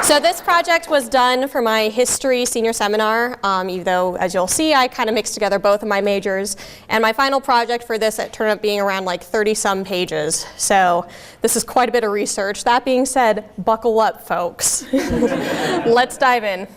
So this project was done for my history senior seminar, even though, as you'll see, I kind of mixed together both of my majors. And my final project for this, it turned out being around like 30-some pages. So this is quite a bit of research. That being said, buckle up, folks. Let's dive in.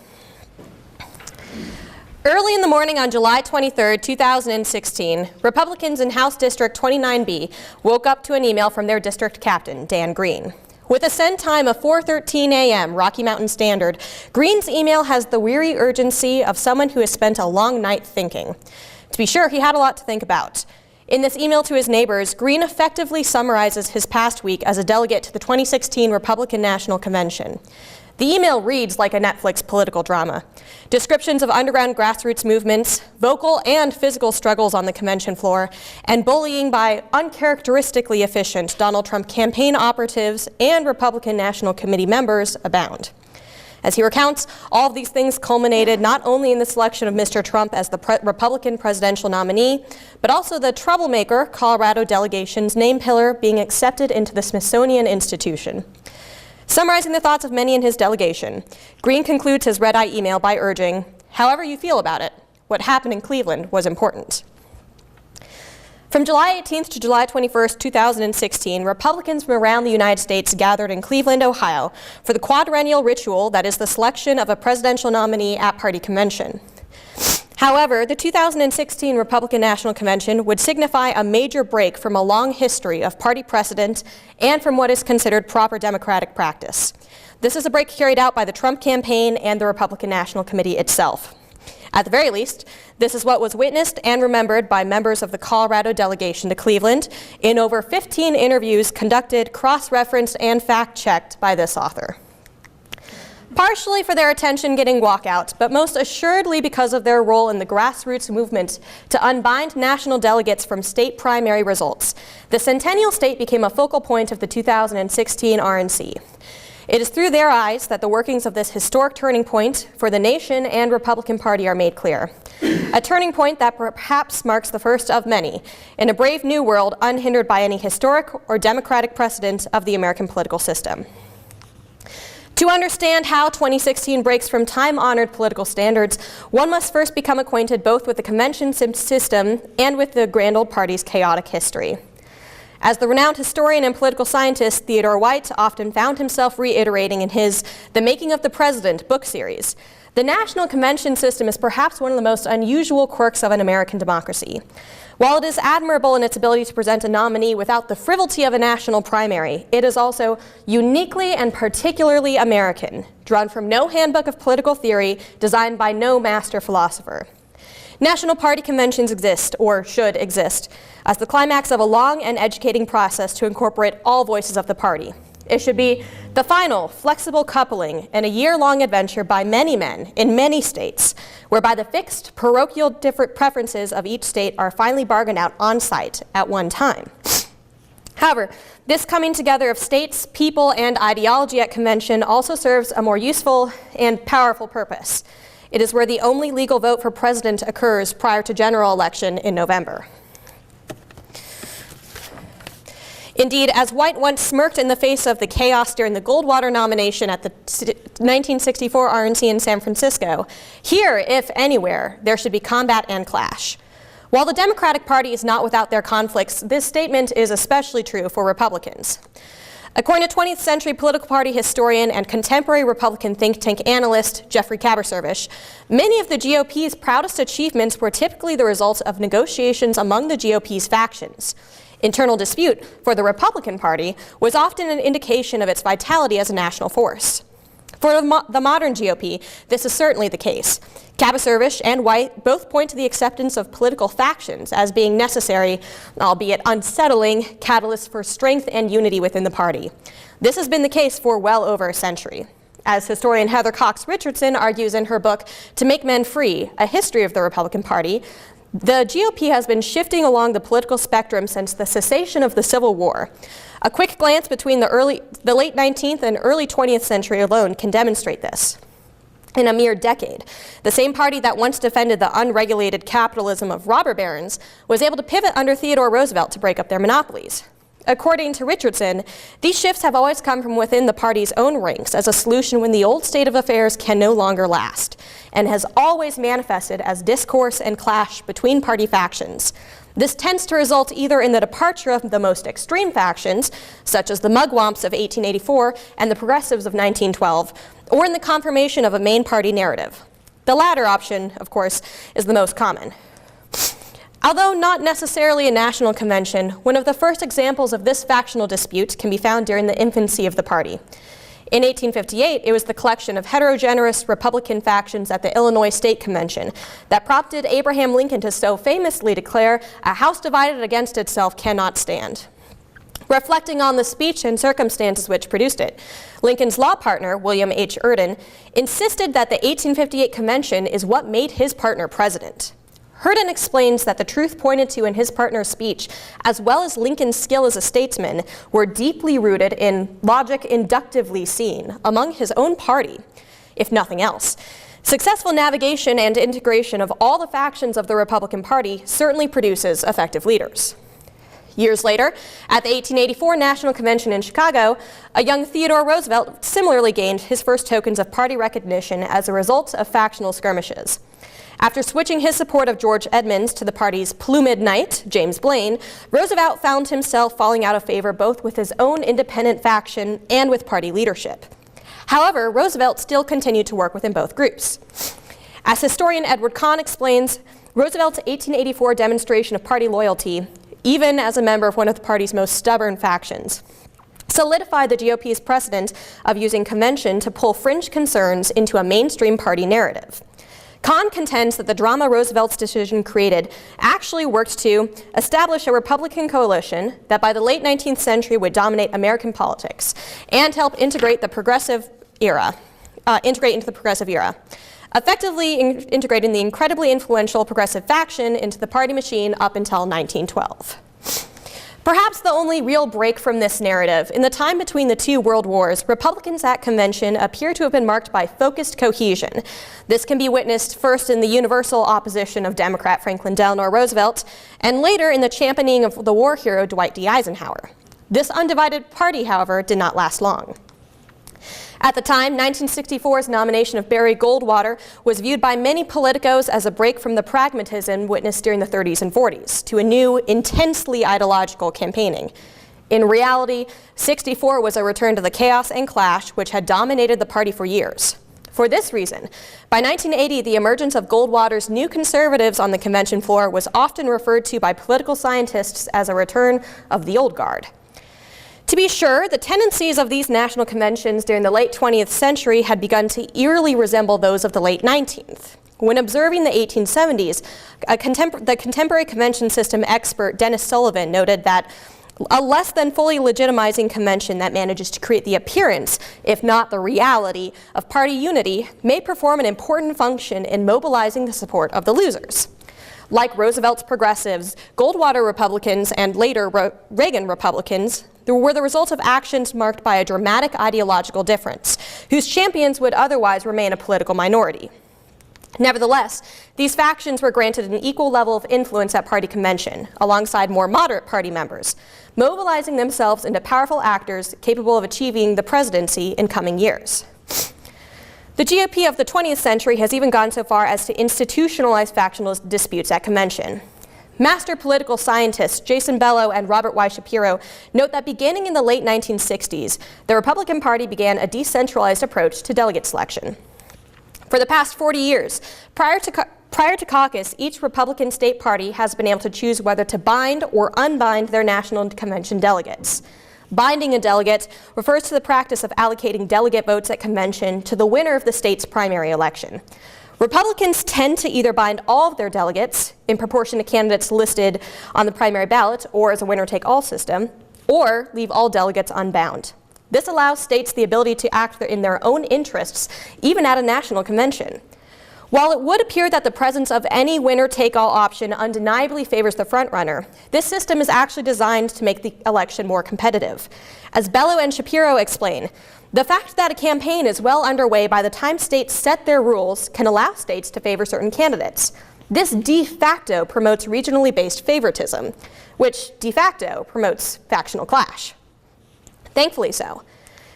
Early in the morning on July 23, 2016, Republicans in House District 29B woke up to an email from their district captain, Dan Green. With a send time of 4:13 a.m. Rocky Mountain Standard, Green's email has the weary urgency of someone who has spent a long night thinking. To be sure, he had a lot to think about. In this email to his neighbors, Green effectively summarizes his past week as a delegate to the 2016 Republican National Convention. The email reads like a Netflix political drama. Descriptions of underground grassroots movements, vocal and physical struggles on the convention floor, and bullying by uncharacteristically efficient Donald Trump campaign operatives and Republican National Committee members abound. As he recounts, all of these things culminated not only in the selection of Mr. Trump as the Republican presidential nominee, but also the troublemaker Colorado delegation's name pillar being accepted into the Smithsonian Institution. Summarizing the thoughts of many in his delegation, Green concludes his red-eye email by urging, however you feel about it, what happened in Cleveland was important. From July 18th to July 21st, 2016, Republicans from around the United States gathered in Cleveland, Ohio, for the quadrennial ritual that is the selection of a presidential nominee at party convention. However, the 2016 Republican National Convention would signify a major break from a long history of party precedent and from what is considered proper democratic practice. This is a break carried out by the Trump campaign and the Republican National Committee itself. At the very least, this is what was witnessed and remembered by members of the Colorado delegation to Cleveland in over 15 interviews conducted, cross-referenced, and fact-checked by this author. Partially for their attention getting walkouts, but most assuredly because of their role in the grassroots movement to unbind national delegates from state primary results, the Centennial State became a focal point of the 2016 RNC. It is through their eyes that the workings of this historic turning point for the nation and Republican Party are made clear. A turning point that perhaps marks the first of many in a brave new world unhindered by any historic or democratic precedent of the American political system. To understand how 2016 breaks from time-honored political standards, one must first become acquainted both with the convention system and with the grand old party's chaotic history. As the renowned historian and political scientist Theodore White often found himself reiterating in his The Making of the President book series, the national convention system is perhaps one of the most unusual quirks of an American democracy. While it is admirable in its ability to present a nominee without the frivolity of a national primary, it is also uniquely and particularly American, drawn from no handbook of political theory, designed by no master philosopher. National party conventions exist, or should exist, as the climax of a long and educating process to incorporate all voices of the party. It should be the final, flexible coupling in a year-long adventure by many men in many states, whereby the fixed, parochial different preferences of each state are finally bargained out on site at one time. However, this coming together of states, people, and ideology at convention also serves a more useful and powerful purpose. It is where the only legal vote for president occurs prior to general election in November. Indeed, as White once smirked in the face of the chaos during the Goldwater nomination at the 1964 RNC in San Francisco, here, if anywhere, there should be combat and clash. While the Democratic Party is not without their conflicts, this statement is especially true for Republicans. According to 20th century political party historian and contemporary Republican think tank analyst Jeffrey Kaberservish, many of the GOP's proudest achievements were typically the result of negotiations among the GOP's factions. Internal dispute for the Republican Party was often an indication of its vitality as a national force. For the modern GOP, this is certainly the case. Kaberservish and White both point to the acceptance of political factions as being necessary, albeit unsettling, catalysts for strength and unity within the party. This has been the case for well over a century. As historian Heather Cox Richardson argues in her book, To Make Men Free, A History of the Republican Party, the GOP has been shifting along the political spectrum since the cessation of the Civil War. A quick glance between the late 19th and early 20th century alone can demonstrate this. In a mere decade, the same party that once defended the unregulated capitalism of robber barons was able to pivot under Theodore Roosevelt to break up their monopolies. According to Richardson, these shifts have always come from within the party's own ranks as a solution when the old state of affairs can no longer last, and has always manifested as discourse and clash between party factions. This tends to result either in the departure of the most extreme factions, such as the Mugwumps of 1884 and the Progressives of 1912, or in the confirmation of a main party narrative. The latter option, of course, is the most common. Although not necessarily a national convention, one of the first examples of this factional dispute can be found during the infancy of the party. In 1858, it was the collection of heterogeneous Republican factions at the Illinois State Convention that prompted Abraham Lincoln to so famously declare, "A house divided against itself cannot stand." Reflecting on the speech and circumstances which produced it, Lincoln's law partner, William H. Urden, insisted that the 1858 convention is what made his partner president. Urden explains that the truth pointed to in his partner's speech, as well as Lincoln's skill as a statesman, were deeply rooted in logic inductively seen among his own party, if nothing else. Successful navigation and integration of all the factions of the Republican Party certainly produces effective leaders. Years later, at the 1884 National Convention in Chicago, a young Theodore Roosevelt similarly gained his first tokens of party recognition as a result of factional skirmishes. After switching his support of George Edmunds to the party's plumid knight, James Blaine, Roosevelt found himself falling out of favor both with his own independent faction and with party leadership. However, Roosevelt still continued to work within both groups. As historian Edward Kahn explains, Roosevelt's 1884 demonstration of party loyalty, even as a member of one of the party's most stubborn factions, solidified the GOP's precedent of using convention to pull fringe concerns into a mainstream party narrative. Kahn contends that the drama Roosevelt's decision created actually worked to establish a Republican coalition that by the late 19th century would dominate American politics and help integrate the progressive era, into the progressive era, effectively integrating the incredibly influential progressive faction into the party machine up until 1912. Perhaps the only real break from this narrative, in the time between the two world wars, Republicans at convention appear to have been marked by focused cohesion. This can be witnessed first in the universal opposition of Democrat Franklin Delano Roosevelt, and later in the championing of the war hero Dwight D. Eisenhower. This undivided party, however, did not last long. At the time, 1964's nomination of Barry Goldwater was viewed by many politicos as a break from the pragmatism witnessed during the 30s and 40s to a new, intensely ideological campaigning. In reality, 64 was a return to the chaos and clash which had dominated the party for years. For this reason, by 1980, the emergence of Goldwater's new conservatives on the convention floor was often referred to by political scientists as a return of the old guard. To be sure, the tendencies of these national conventions during the late 20th century had begun to eerily resemble those of the late 19th. When observing the 1870s, the contemporary convention system expert Dennis Sullivan noted that a less than fully legitimizing convention that manages to create the appearance, if not the reality, of party unity may perform an important function in mobilizing the support of the losers. Like Roosevelt's progressives, Goldwater Republicans, and later Reagan Republicans, were the result of actions marked by a dramatic ideological difference, whose champions would otherwise remain a political minority. Nevertheless, these factions were granted an equal level of influence at party convention, alongside more moderate party members, mobilizing themselves into powerful actors capable of achieving the presidency in coming years. The GOP of the 20th century has even gone so far as to institutionalize factional disputes at convention. Master political scientists Jason Bellow and Robert Y. Shapiro note that beginning in the late 1960s, the Republican Party began a decentralized approach to delegate selection. For the past 40 years, prior to caucus, each Republican state party has been able to choose whether to bind or unbind their national convention delegates. Binding a delegate refers to the practice of allocating delegate votes at convention to the winner of the state's primary election. Republicans tend to either bind all of their delegates in proportion to candidates listed on the primary ballot or as a winner-take-all system, or leave all delegates unbound. This allows states the ability to act in their own interests, even at a national convention. While it would appear that the presence of any winner-take-all option undeniably favors the frontrunner, this system is actually designed to make the election more competitive. As Bellow and Shapiro explain, the fact that a campaign is well underway by the time states set their rules can allow states to favor certain candidates. This de facto promotes regionally based favoritism, which de facto promotes factional clash. Thankfully so.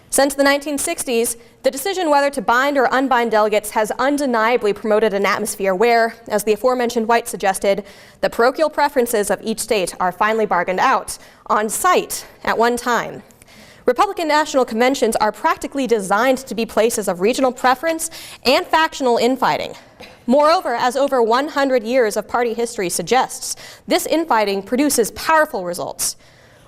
Since the 1960s, the decision whether to bind or unbind delegates has undeniably promoted an atmosphere where, as the aforementioned White suggested, the parochial preferences of each state are finally bargained out, on site, at one time. Republican national conventions are practically designed to be places of regional preference and factional infighting. Moreover, as over 100 years of party history suggests, this infighting produces powerful results.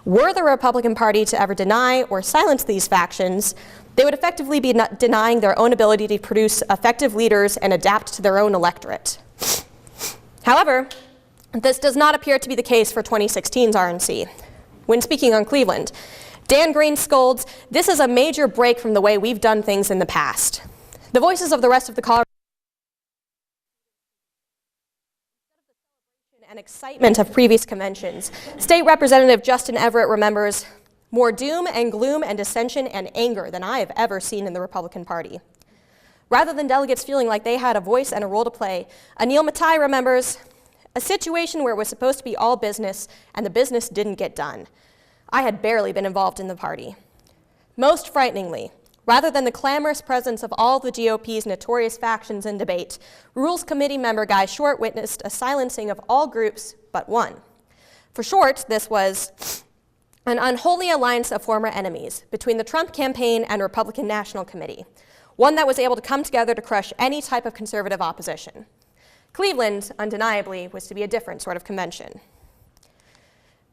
Were the Republican Party to ever deny or silence these factions, they would effectively be denying their own ability to produce effective leaders and adapt to their own electorate. However, this does not appear to be the case for 2016's RNC. When speaking on Cleveland, Dan Green scolds, "This is a major break from the way we've done things in the past." The voices of the rest of the Colorado and excitement of previous conventions, State Representative Justin Everett remembers, "More doom and gloom and dissension and anger than I have ever seen in the Republican Party." Rather than delegates feeling like they had a voice and a role to play, Anil Matai remembers, "A situation where it was supposed to be all business and the business didn't get done. I had barely been involved in the party." Most frighteningly, rather than the clamorous presence of all the GOP's notorious factions in debate, Rules Committee member Guy Short witnessed a silencing of all groups but one. For Short, this was an unholy alliance of former enemies between the Trump campaign and Republican National Committee, one that was able to come together to crush any type of conservative opposition. Cleveland, undeniably, was to be a different sort of convention.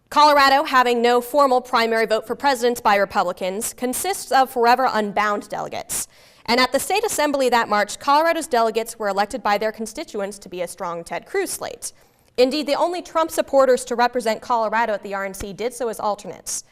Colorado, having no formal primary vote for president by Republicans, consists of forever unbound delegates. And at the state assembly that March, Colorado's delegates were elected by their constituents to be a strong Ted Cruz slate. Indeed, the only Trump supporters to represent Colorado at the RNC did so as alternates.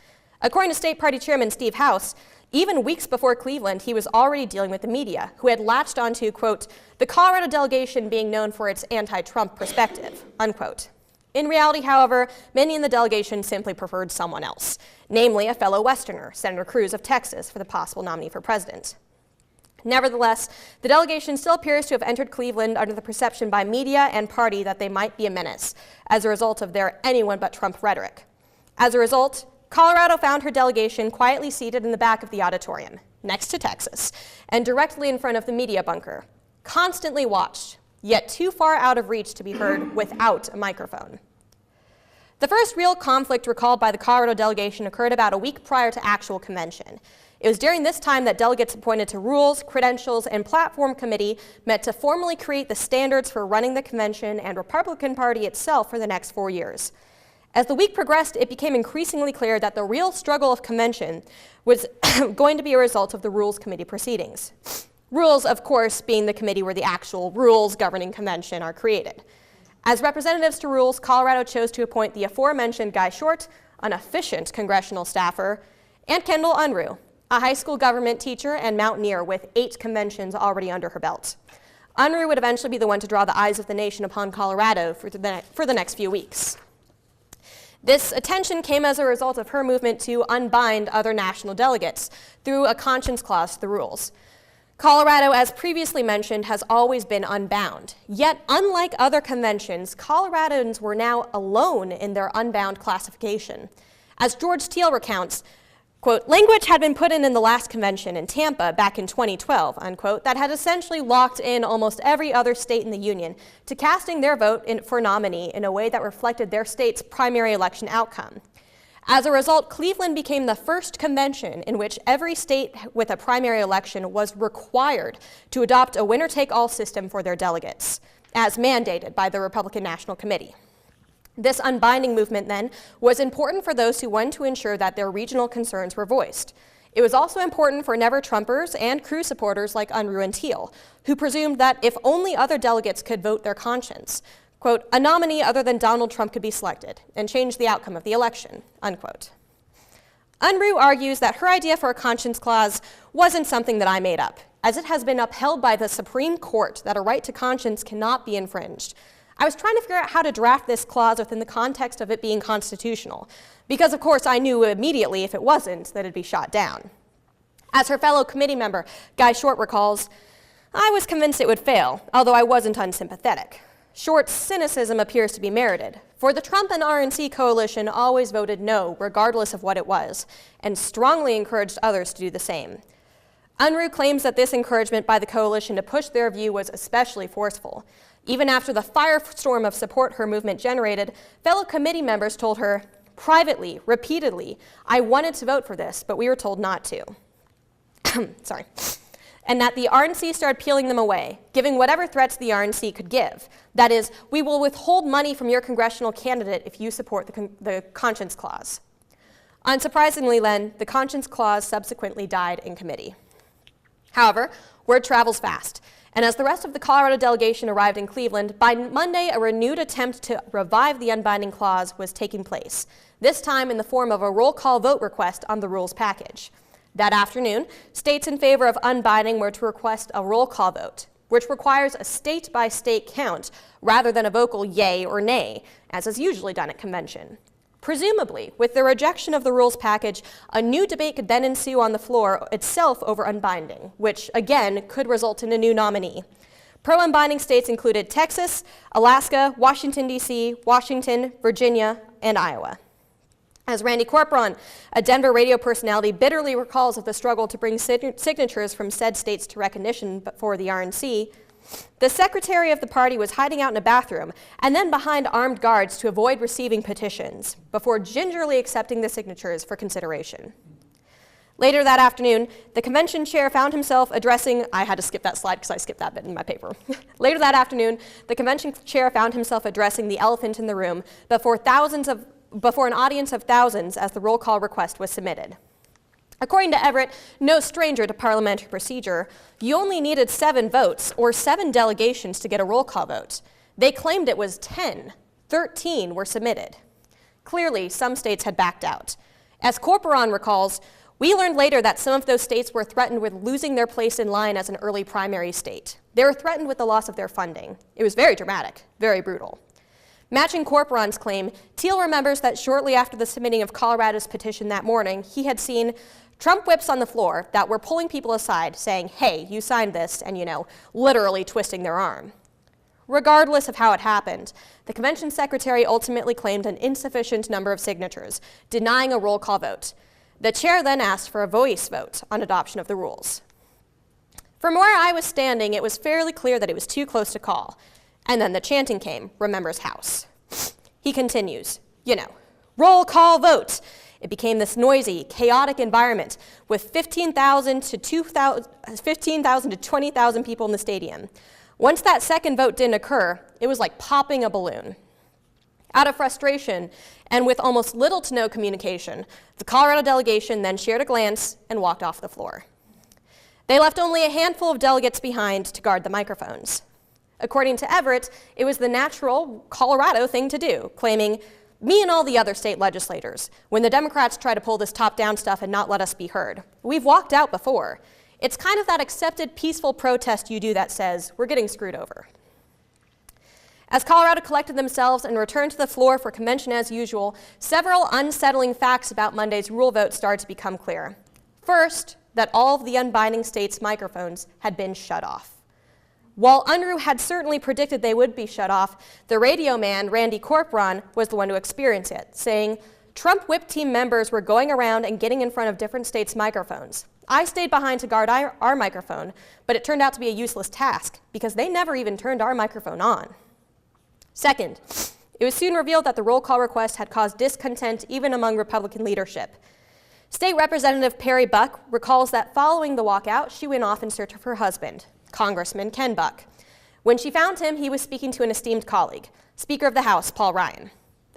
According to State Party Chairman Steve House, even weeks before Cleveland, he was already dealing with the media, who had latched onto, quote, "the Colorado delegation being known for its anti-Trump perspective," unquote. In reality, however, many in the delegation simply preferred someone else, namely a fellow Westerner, Senator Cruz of Texas, for the possible nominee for president. Nevertheless, the delegation still appears to have entered Cleveland under the perception by media and party that they might be a menace as a result of their anyone but Trump rhetoric. As a result, Colorado found her delegation quietly seated in the back of the auditorium, next to Texas, and directly in front of the media bunker, constantly watched, yet too far out of reach to be heard without a microphone. The first real conflict recalled by the Colorado delegation occurred about a week prior to actual convention. It was during this time that delegates appointed to Rules, Credentials, and Platform Committee met to formally create the standards for running the convention and Republican Party itself for the next 4 years. As the week progressed, it became increasingly clear that the real struggle of convention was going to be a result of the Rules Committee proceedings. Rules, of course, being the committee where the actual rules governing convention are created. As representatives to Rules, Colorado chose to appoint the aforementioned Guy Short, an efficient congressional staffer, and Kendall Unruh, a high school government teacher and mountaineer with 8 conventions already under her belt. Unruh would eventually be the one to draw the eyes of the nation upon Colorado for the next few weeks. This attention came as a result of her movement to unbind other national delegates through a conscience clause to the rules. Colorado, as previously mentioned, has always been unbound. Yet, unlike other conventions, Coloradans were now alone in their unbound classification. As Laurel Teal recounts, quote, "Language had been put in the last convention in Tampa back in 2012, unquote, that had essentially locked in almost every other state in the union to casting their vote for nominee in a way that reflected their state's primary election outcome. As a result, Cleveland became the first convention in which every state with a primary election was required to adopt a winner-take-all system for their delegates, as mandated by the Republican National Committee. This unbinding movement, then, was important for those who wanted to ensure that their regional concerns were voiced. It was also important for never-Trumpers and Cruz supporters like Unruh and Teal, who presumed that if only other delegates could vote their conscience, quote, a nominee other than Donald Trump could be selected and change the outcome of the election, unquote. Unruh argues that her idea for a conscience clause wasn't something that I made up, as it has been upheld by the Supreme Court that a right to conscience cannot be infringed. I was trying to figure out how to draft this clause within the context of it being constitutional, because of course I knew immediately if it wasn't that it'd be shot down. As her fellow committee member, Guy Short recalls, I was convinced it would fail, although I wasn't unsympathetic. Short's cynicism appears to be merited, for the Trump and RNC coalition always voted no, regardless of what it was, and strongly encouraged others to do the same. Unruh claims that this encouragement by the coalition to push their view was especially forceful. Even after the firestorm of support her movement generated, fellow committee members told her, privately, repeatedly, I wanted to vote for this, but we were told not to. Sorry. And that the RNC started peeling them away, giving whatever threats the RNC could give. That is, we will withhold money from your congressional candidate if you support the Conscience Clause. Unsurprisingly then, the Conscience Clause subsequently died in committee. However, word travels fast, and as the rest of the Colorado delegation arrived in Cleveland, by Monday a renewed attempt to revive the unbinding clause was taking place, this time in the form of a roll call vote request on the rules package. That afternoon, states in favor of unbinding were to request a roll call vote, which requires a state-by-state count rather than a vocal yay or nay, as is usually done at convention. Presumably, with the rejection of the rules package, a new debate could then ensue on the floor itself over unbinding, which, again, could result in a new nominee. Pro-unbinding states included Texas, Alaska, Washington, D.C., Washington, Virginia, and Iowa. As Randy Corporon, a Denver radio personality, bitterly recalls of the struggle to bring signatures from said states to recognition for the RNC, the secretary of the party was hiding out in a bathroom and then behind armed guards to avoid receiving petitions before gingerly accepting the signatures for consideration. Later that afternoon, the convention chair found himself addressing, I had to skip that slide because I skipped that bit in my paper. Later that afternoon, the convention chair found himself addressing the elephant in the room before an audience of thousands as the roll call request was submitted. According to Everett, no stranger to parliamentary procedure, you only needed 7 votes or 7 delegations to get a roll call vote. They claimed it was 10. 13 were submitted. Clearly, some states had backed out. As Corporon recalls, we learned later that some of those states were threatened with losing their place in line as an early primary state. They were threatened with the loss of their funding. It was very dramatic, very brutal. Matching Corporon's claim, Teal remembers that shortly after the submitting of Colorado's petition that morning, he had seen Trump whips on the floor that were pulling people aside, saying, hey, you signed this, and literally twisting their arm. Regardless of how it happened, the convention secretary ultimately claimed an insufficient number of signatures, denying a roll call vote. The chair then asked for a voice vote on adoption of the rules. From where I was standing, it was fairly clear that it was too close to call. And then the chanting came, remembers House. He continues, roll call vote. It became this noisy, chaotic environment with 15,000 to 20,000 people in the stadium. Once that second vote didn't occur, it was like popping a balloon. Out of frustration, and with almost little to no communication, the Colorado delegation then shared a glance and walked off the floor. They left only a handful of delegates behind to guard the microphones. According to Everett, it was the natural Colorado thing to do, claiming, me and all the other state legislators, when the Democrats try to pull this top-down stuff and not let us be heard. We've walked out before. It's kind of that accepted peaceful protest you do that says, we're getting screwed over. As Colorado collected themselves and returned to the floor for convention as usual, several unsettling facts about Monday's rule vote started to become clear. First, that all of the unbinding states' microphones had been shut off. While Unruh had certainly predicted they would be shut off, the radio man, Randy Corporon, was the one to experience it, saying, Trump whip team members were going around and getting in front of different states' microphones. I stayed behind to guard our microphone, but it turned out to be a useless task because they never even turned our microphone on. Second, it was soon revealed that the roll call request had caused discontent even among Republican leadership. State Representative Perry Buck recalls that following the walkout, she went off in search of her husband, Congressman Ken Buck. When she found him, he was speaking to an esteemed colleague, Speaker of the House, Paul Ryan.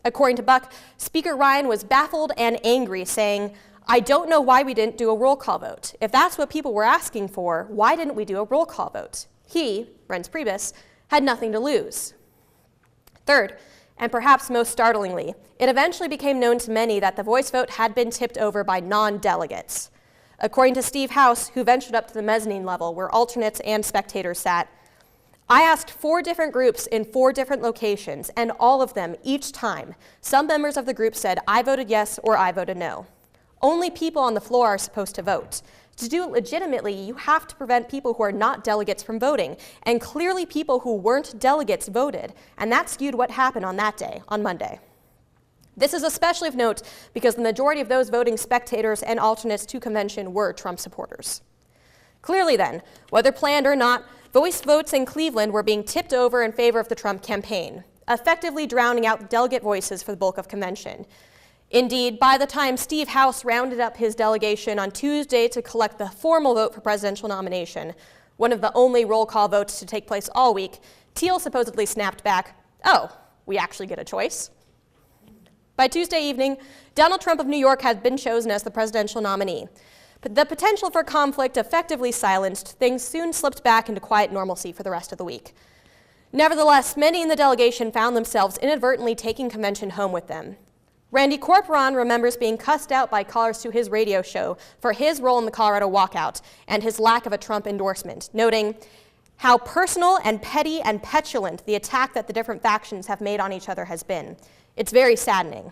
According to Buck, Speaker Ryan was baffled and angry, saying, I don't know why we didn't do a roll call vote. If that's what people were asking for, why didn't we do a roll call vote? He, Reince Priebus, had nothing to lose. Third, and perhaps most startlingly, it eventually became known to many that the voice vote had been tipped over by non-delegates. According to Steve House, who ventured up to the mezzanine level where alternates and spectators sat, I asked 4 different groups in 4 different locations, and all of them, each time, some members of the group said, I voted yes or I voted no. Only people on the floor are supposed to vote. To do it legitimately, you have to prevent people who are not delegates from voting, and clearly people who weren't delegates voted, and that skewed what happened on that day, on Monday. This is especially of note because the majority of those voting spectators and alternates to convention were Trump supporters. Clearly then, whether planned or not, voice votes in Cleveland were being tipped over in favor of the Trump campaign, effectively drowning out delegate voices for the bulk of convention. Indeed, by the time Steve House rounded up his delegation on Tuesday to collect the formal vote for presidential nomination, one of the only roll call votes to take place all week, Teal supposedly snapped back, "Oh, we actually get a choice?" By Tuesday evening, Donald Trump of New York had been chosen as the presidential nominee. But the potential for conflict effectively silenced, things soon slipped back into quiet normalcy for the rest of the week. Nevertheless, many in the delegation found themselves inadvertently taking convention home with them. Randy Corporon remembers being cussed out by callers to his radio show for his role in the Colorado walkout and his lack of a Trump endorsement, noting how personal and petty and petulant the attack that the different factions have made on each other has been. It's very saddening.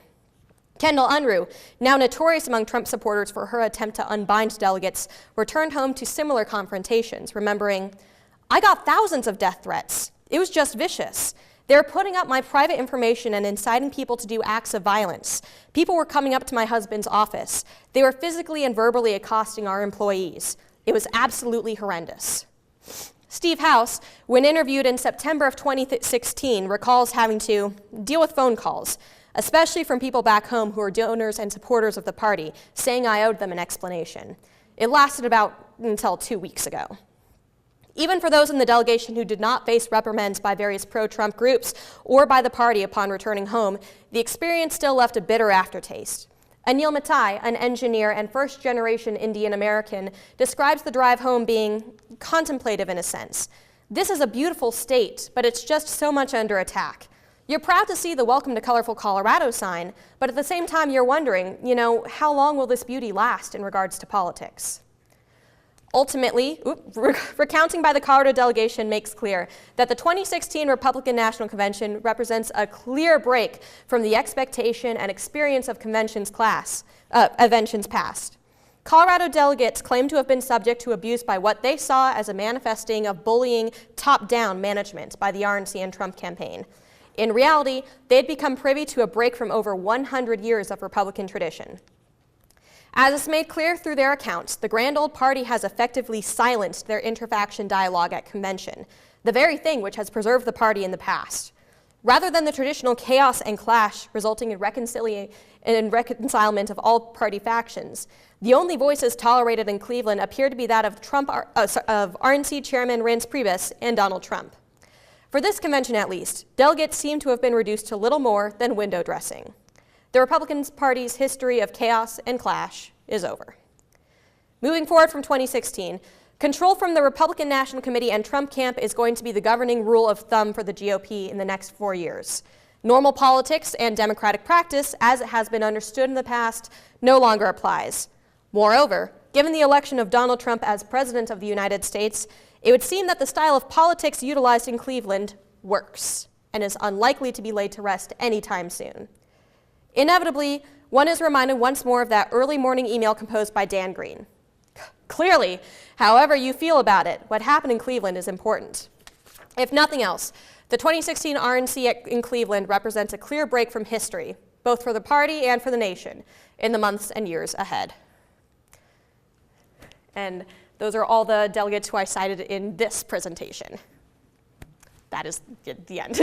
Kendall Unruh, now notorious among Trump supporters for her attempt to unbind delegates, returned home to similar confrontations, remembering, "I got thousands of death threats. It was just vicious. They were putting up my private information and inciting people to do acts of violence. People were coming up to my husband's office. They were physically and verbally accosting our employees. It was absolutely horrendous." Steve House, when interviewed in September of 2016, recalls having to deal with phone calls, especially from people back home who are donors and supporters of the party, saying I owed them an explanation. It lasted until 2 weeks ago. Even for those in the delegation who did not face reprimands by various pro-Trump groups or by the party upon returning home, the experience still left a bitter aftertaste. Anil Matai, an engineer and first-generation Indian American, describes the drive home being contemplative in a sense. This is a beautiful state, but it's just so much under attack. You're proud to see the Welcome to Colorful Colorado sign, but at the same time you're wondering, how long will this beauty last in regards to politics? Ultimately, recounting by the Colorado delegation makes clear that the 2016 Republican National Convention represents a clear break from the expectation and experience of conventions past. Colorado delegates claim to have been subject to abuse by what they saw as a manifesting of bullying top-down management by the RNC and Trump campaign. In reality, they had become privy to a break from over 100 years of Republican tradition. As is made clear through their accounts, the grand old party has effectively silenced their interfaction dialogue at convention, the very thing which has preserved the party in the past. Rather than the traditional chaos and clash resulting in reconcilement of all party factions, the only voices tolerated in Cleveland appear to be that of RNC Chairman Reince Priebus and Donald Trump. For this convention at least, delegates seem to have been reduced to little more than window dressing. The Republican Party's history of chaos and clash is over. Moving forward from 2016, control from the Republican National Committee and Trump camp is going to be the governing rule of thumb for the GOP in the next 4 years. Normal politics and democratic practice, as it has been understood in the past, no longer applies. Moreover, given the election of Donald Trump as President of the United States, it would seem that the style of politics utilized in Cleveland works and is unlikely to be laid to rest anytime soon. Inevitably, one is reminded once more of that early morning email composed by Dan Green. Clearly, however you feel about it, what happened in Cleveland is important. If nothing else, the 2016 RNC in Cleveland represents a clear break from history, both for the party and for the nation, in the months and years ahead. And those are all the delegates who I cited in this presentation. That is the end.